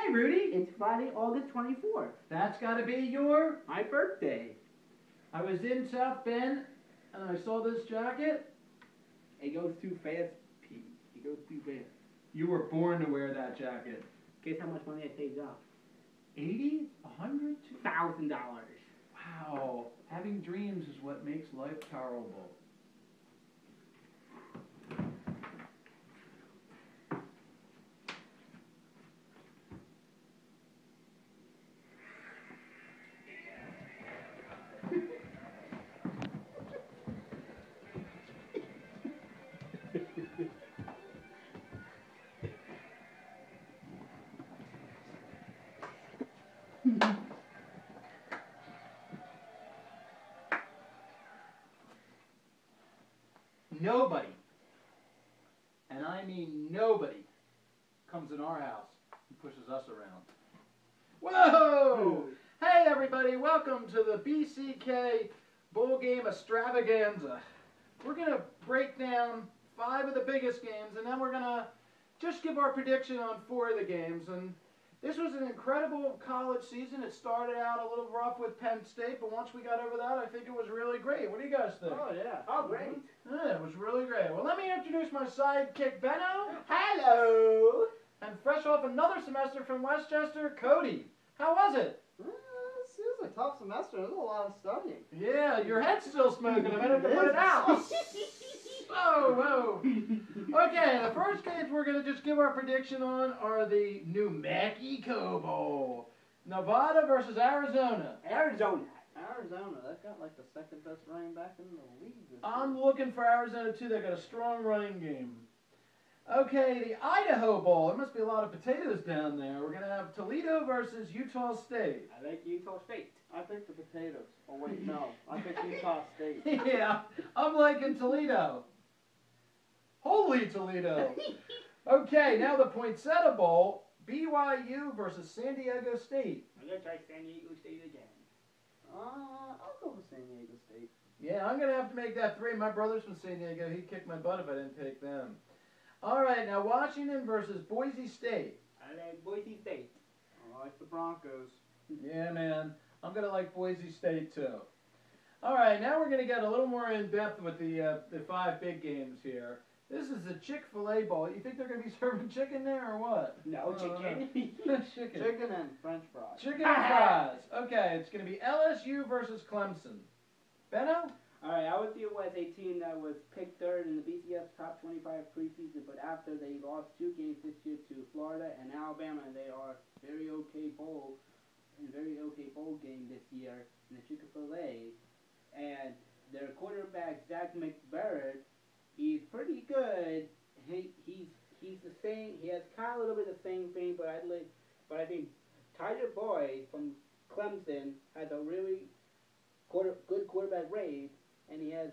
Hey, Rudy. It's Friday, August 24th. That's got to be your... My birthday. I was in South Bend, and I saw this jacket. It goes too fast, Pete. It goes too fast. You were born to wear that jacket. Guess how much money I saved up? 80? 100? $1,000. Wow. Having dreams is what makes life tolerable. Nobody, and I mean nobody, comes in our house and pushes us around. Whoa! Hey everybody, welcome to the BCK Bowl Game Extravaganza. We're going to break down 5 of the biggest games, and then we're going to just give our prediction on 4 of the games. And this was an incredible college season. It started out a little rough with Penn State, but once we got over that, I think it was really great. What do you guys think? Oh, yeah. Oh, great. Yeah, it was really great. Well, let me introduce my sidekick, Benno. Hello. And fresh off another semester from Westchester, Cody. How was it? This is a tough semester. There's a lot of studying. Yeah, your head's still smoking. I might have to put it out. Whoa. Okay, the first games we're going to just give our prediction on are the New Mexico Bowl. Nevada versus Arizona. Arizona. They've got like the second best running back in the league this year. I'm looking for Arizona too. They've got a strong running game. Okay, the Idaho Bowl. There must be a lot of potatoes down there. We're going to have Toledo versus Utah State. I like Utah State. I picked the potatoes. Oh wait, no. I picked Utah State. Yeah, I'm liking Toledo. Holy Toledo. Okay, now the Poinsettia Bowl. BYU versus San Diego State. I'm going to try San Diego State again. I'll go with San Diego State. Yeah, I'm going to have to make that 3. My brother's from San Diego. He'd kick my butt if I didn't take them. All right, now Washington versus Boise State. I like Boise State. I like the Broncos. Yeah, man. I'm going to like Boise State, too. All right, now we're going to get a little more in-depth with the 5 big games here. This is the Chick-fil-A Bowl. You think they're going to be serving chicken there or what? No, chicken. Chicken. Chicken and French fries. Chicken and fries. Okay, it's going to be LSU versus Clemson. Benno? All right, LSU was a team that was picked 3rd in the BCS Top 25 preseason, but after they lost 2 games this year to Florida and Alabama, they are very okay bowl game this year in the Chick-fil-A. And their quarterback, Zach McBarrett, he's pretty good. He's the same. He has kind of a little bit of the same thing, but I think Tyler Boyd from Clemson has a really good quarterback rating, and he has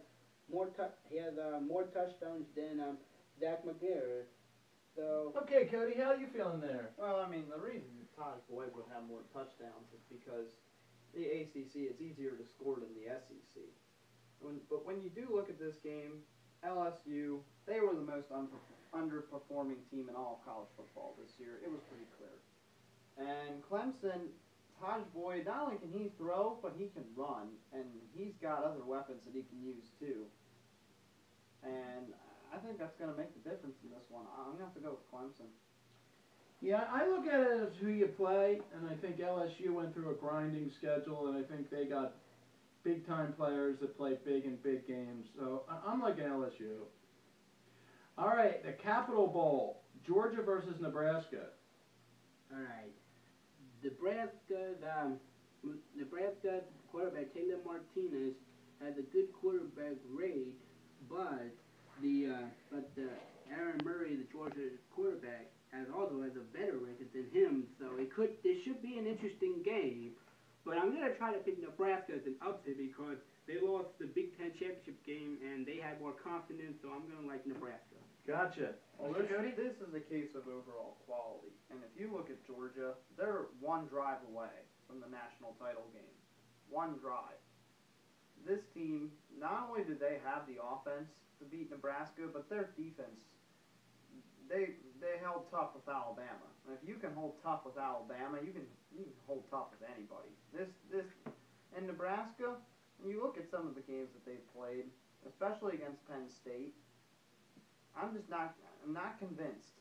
more touchdowns than Zach McBarrett. So Okay, Cody, how are you feeling there? Well, I mean, the reason Taj Boyd would have more touchdowns is because the ACC is easier to score than the SEC. But when you do look at this game, LSU, they were the most underperforming team in all of college football this year. It was pretty clear. And Clemson, Taj Boyd, not only can he throw, but he can run. And he's got other weapons that he can use too. And I think that's going to make the difference in this one. I'm going to have to go with Clemson. Yeah, I look at it as who you play, and I think LSU went through a grinding schedule, and I think they got big-time players that play big in big games. So I'm liking LSU. All right, the Capital Bowl, Georgia versus Nebraska. all right, Nebraska quarterback Taylor Martinez has a good quarterback rate, but Aaron Murray, the Georgia quarterback, has a better record than him. So this should be an interesting game. But I'm going to try to pick Nebraska as an upset because they lost the Big Ten championship game and they had more confidence, so I'm going to like Nebraska. Gotcha. Well, this is a case of overall quality. And if you look at Georgia, they're 1 drive away from the national title game. 1 drive. This team, not only did they have the offense to beat Nebraska, but their defense they held tough with Alabama. And if you can hold tough with Alabama, you can hold tough with anybody. This in Nebraska, when you look at some of the games that they've played, especially against Penn State, I'm not convinced.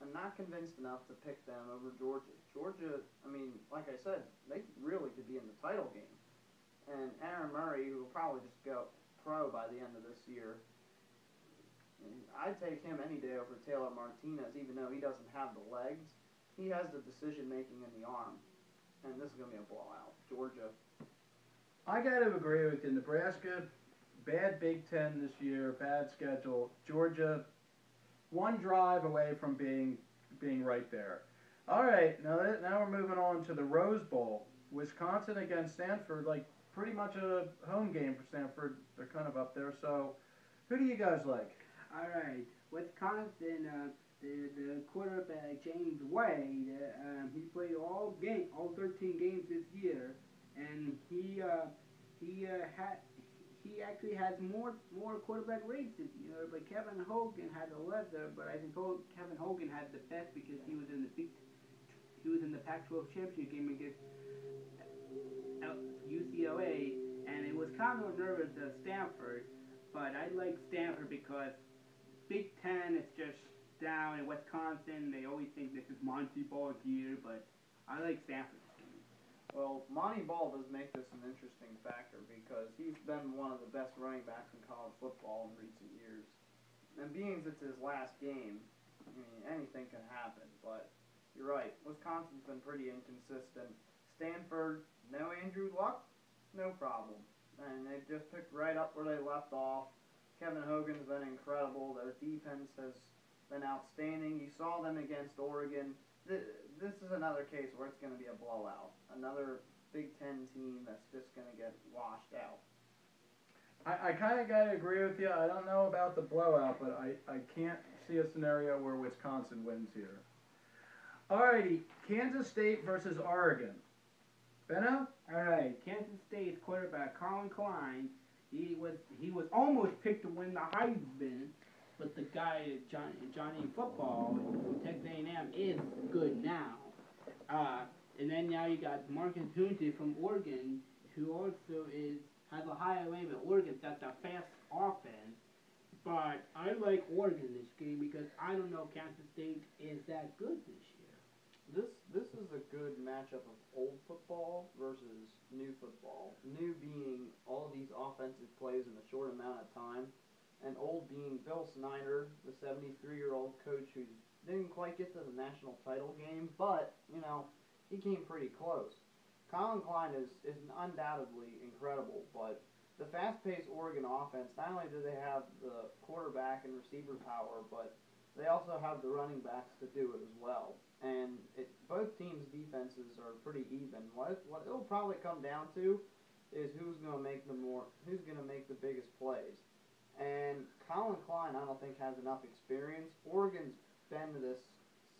I'm not convinced enough to pick them over Georgia. Georgia, I mean, like I said, they really could be in the title game. And Aaron Murray, who will probably just go pro by the end of this year, I'd take him any day over Taylor Martinez, even though he doesn't have the legs. He has the decision-making in the arm. And this is going to be a blowout. Georgia. I got to agree with you. Nebraska, bad Big Ten this year, bad schedule. Georgia, one drive away from being right there. All right, now we're moving on to the Rose Bowl. Wisconsin against Stanford, like pretty much a home game for Stanford. They're kind of up there. So, who do you guys like? All right, Wisconsin. The quarterback James Wade. He played all 13 games this year, and he actually has more quarterback rates this year. But Kevin Hogan had the lesser. But I think Kevin Hogan had the best because he was in the Pac-12 championship game against UCLA, and it was kind of nervous of Stanford. But I like Stanford because Big Ten is just down in Wisconsin. They always think this is Monty Ball's year, but I like Stanford this game. Well, Monty Ball does make this an interesting factor because he's been one of the best running backs in college football in recent years. And being it's his last game, I mean, anything can happen. But you're right, Wisconsin's been pretty inconsistent. Stanford, no Andrew Luck, no problem. And they just picked right up where they left off. Kevin Hogan's been incredible. Their defense has been outstanding. You saw them against Oregon. This is another case where it's going to be a blowout. Another Big Ten team that's just going to get washed out. I kind of got to agree with you. I don't know about the blowout, but I can't see a scenario where Wisconsin wins here. Alrighty, Kansas State versus Oregon. Benno? All right, Kansas State's quarterback Colin Klein. He was almost picked to win the Heisman, but the guy Johnny Football from Texas A&M is good now. And then now you got Marcus Hunte from Oregon, who also has a higher range, but Oregon's got the fast offense. But I like Oregon this game because I don't know if Kansas State is that good this year. This is a good matchup of old football versus new football. New being all these offensive plays in a short amount of time, and old being Bill Snyder, the 73-year-old coach who didn't quite get to the national title game, but, you know, he came pretty close. Colin Klein is undoubtedly incredible, but the fast-paced Oregon offense, not only do they have the quarterback and receiver power, but they also have the running backs to do it as well. And both teams' defenses are pretty even. What it'll probably come down to is who's going to make the biggest plays. And Colin Klein, I don't think, has enough experience. Oregon's been to this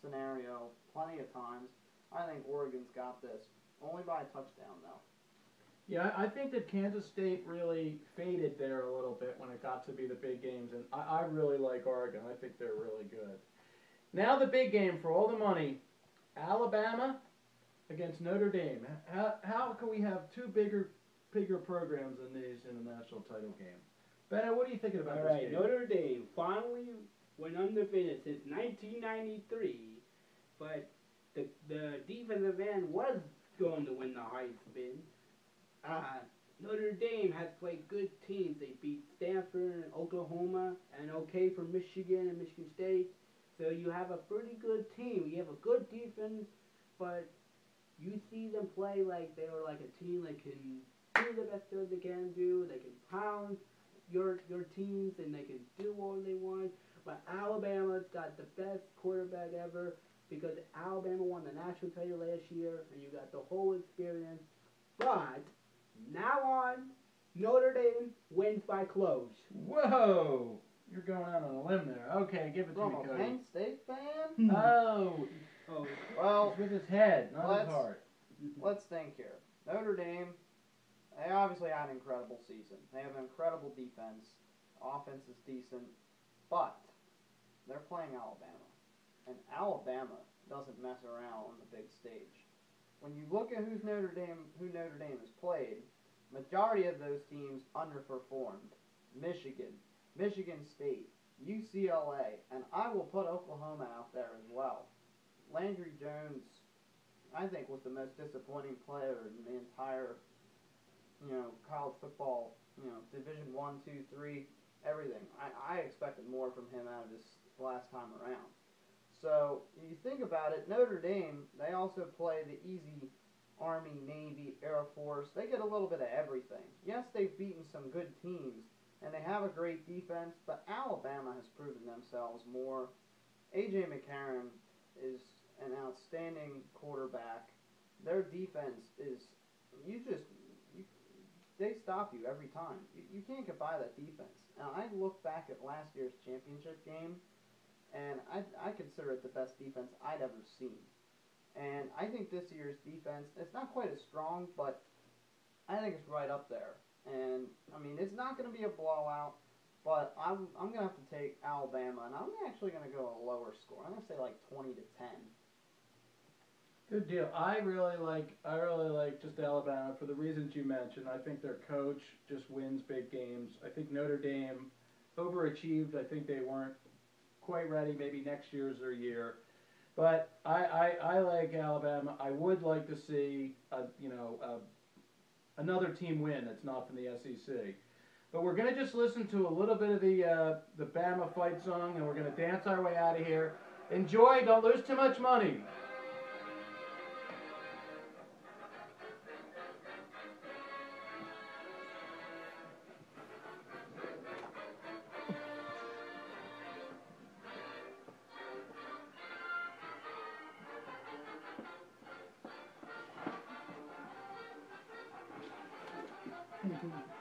scenario plenty of times. I think Oregon's got this. Only by a touchdown, though. Yeah, I think that Kansas State really faded there a little bit when it got to be the big games, and I really like Oregon. I think they're really good. Now the big game for all the money, Alabama against Notre Dame. How can we have two bigger programs than these in the national title game? Benno, what are you thinking about this game? Notre Dame finally went undefeated since 1993, but the defensive end was going to win the Heisman. Notre Dame has played good teams. They beat Stanford and Oklahoma and okay for Michigan and Michigan State. So you have a pretty good team. You have a good defense, but you see them play like they are like a team that can do the best that they can do. They can pound your teams and they can do all they want. But Alabama's got the best quarterback ever because Alabama won the national title last year and you got the whole experience. But now on, Notre Dame wins by close. Whoa! You're going out on a limb there. Okay, give it to me, From a Cody. Penn State fan? Oh, Well, it's with his head, not his heart. let's think here. Notre Dame, they obviously had an incredible season. They have an incredible defense. Offense is decent, but they're playing Alabama. and Alabama doesn't mess around on the big stage. When you look at who Notre Dame has played, majority of those teams underperformed. Michigan, Michigan State, UCLA, and I will put Oklahoma out there as well. Landry Jones, I think, was the most disappointing player in the entire, college football, Division 1, 2, 3, everything. I expected more from him out of this last time around. So you think about it, Notre Dame, they also play the easy Army, Navy, Air Force. They get a little bit of everything. Yes, they've beaten some good teams, and they have a great defense, but Alabama has proven themselves more. A.J. McCarron is an outstanding quarterback. Their defense is, they stop you every time. You can't get by that defense. Now, I look back at last year's championship game, and I consider it the best defense I'd ever seen. And I think this year's defense, it's not quite as strong, but I think it's right up there. And, I mean, it's not going to be a blowout, but I'm going to have to take Alabama, and I'm actually going to go a lower score. I'm going to say like 20-10. Good deal. I really like just Alabama for the reasons you mentioned. I think their coach just wins big games. I think Notre Dame overachieved. I think they weren't quite ready. Maybe next year's their year. But I like Alabama. I would like to see another team win that's not from the SEC. But we're going to just listen to a little bit of the Bama fight song, and we're going to dance our way out of here. Enjoy. Don't lose too much money. Mm-hmm.